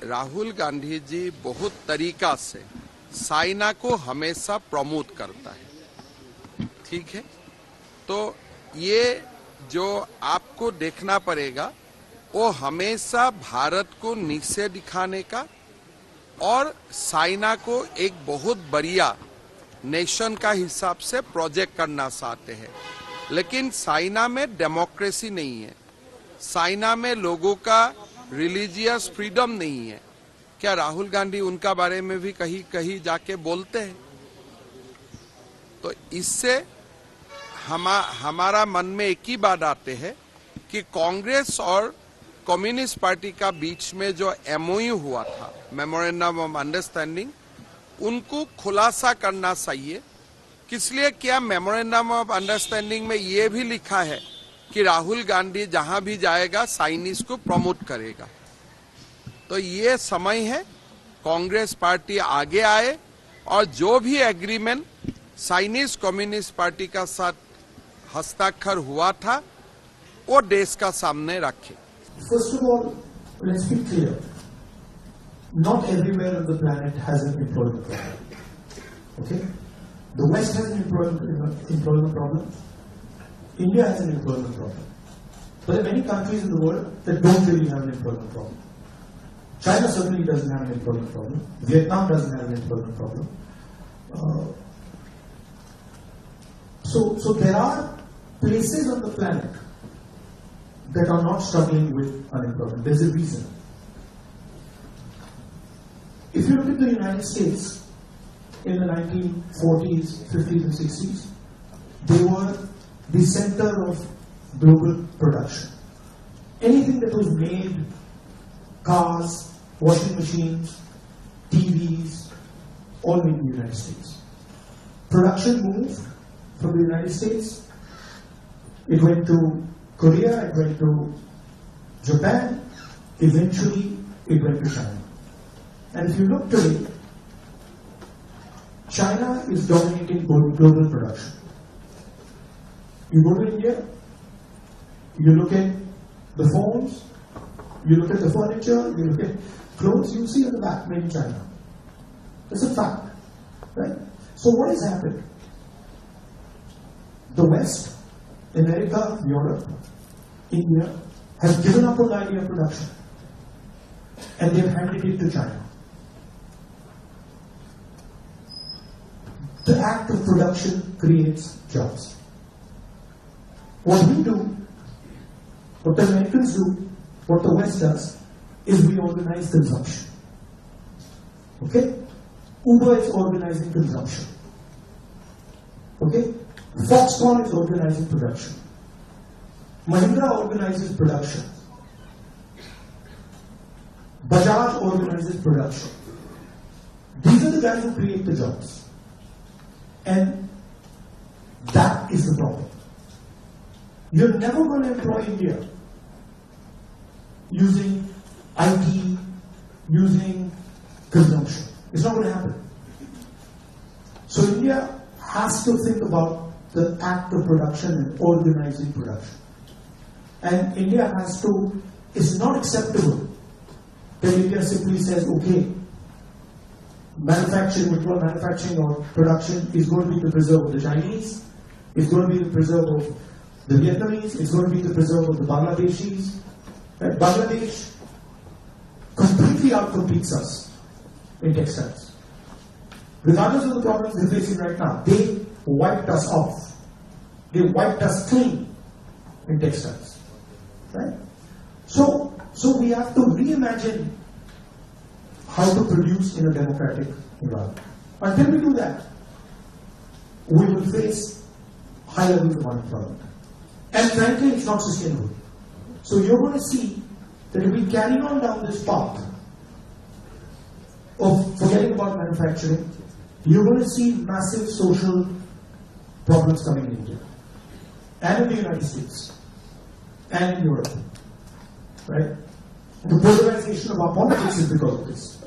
राहुल गांधी जी बहुत तरीका से चाइना को हमेशा प्रमोट करता है, ठीक है। तो ये जो आपको देखना पड़ेगा वो हमेशा भारत को नीचे दिखाने का और चाइना को एक बहुत बढ़िया नेशन का हिसाब से प्रोजेक्ट करना चाहते हैं। लेकिन चाइना में डेमोक्रेसी नहीं है, चाइना में लोगों का रिलीजियस फ्रीडम नहीं है। क्या राहुल गांधी उनका बारे में भी कहीं कहीं जाके बोलते हैं? तो इससे हमारा मन में एक ही बात आते है कि कांग्रेस और कम्युनिस्ट पार्टी का बीच में जो एमओयू हुआ था, मेमोरेंडम ऑफ अंडरस्टैंडिंग, उनको खुलासा करना चाहिए। किसलिए क्या मेमोरेंडम ऑफ अंडरस्टैंडिंग में ये भी लिखा है कि राहुल गांधी जहां भी जाएगा चाइनीज को प्रमोट करेगा। तो ये समय है कांग्रेस पार्टी आगे आए और जो भी एग्रीमेंट चाइनीज कम्युनिस्ट पार्टी का साथ हस्ताक्षर हुआ था वो देश का सामने रखे। First of all, let's be clear. Not everywhere on the planet has an employment problem. Okay? The West has an employment problem. India has an employment problem. But there are many countries in the world that don't really have an employment problem. China certainly doesn't have an employment problem. Vietnam doesn't have an employment problem. So there are places on the planet that are not struggling with unemployment. There's a reason. If you look at the United States in the 1940s, 50s and 60s, they were the center of global production. Anything that was made, cars, washing machines, TVs, all made in the United States. Production moved from the United States. It went to Korea, it went to Japan, eventually it went to China. And if you look today, China is dominating global production. You go to India, you look at the phones, you look at the furniture, you look at clothes, you see on the back, made in China. That's a fact, right? So what has happened? The West, America, Europe, India, have given up on the idea of production and they have handed it to China. The act of production creates jobs. What we do, what the Americans do, what the West does, is we organize consumption. Okay? Uber is organizing consumption. Okay? Foxconn is organizing production. Mahindra organizes production. Bajaj organizes production. These are the guys who create the jobs. And that is the problem. You're never going to employ India using IT, using consumption. It's not going to happen. So India has to think about the act of production and organizing production. And India has to, it's not acceptable that India simply says, okay, manufacturing or production is going to be the preserve of the Chinese, it's going to be the preserve of the Vietnamese, it's going to be the preserve of the Bangladeshis. Right? Bangladesh completely outcompetes us in textiles. Regardless of the problems they're facing right now, they wiped us off. They wiped us clean in textiles. Right? So we have to reimagine how to produce in a democratic environment. Until we do that, we will face high levels of unemployment. And frankly, it's not sustainable. So you're going to see that if we carry on down this path of forgetting about manufacturing, you're going to see massive social problems coming in India, and in the United States, and in Europe. Right? The polarization of our politics is because of this.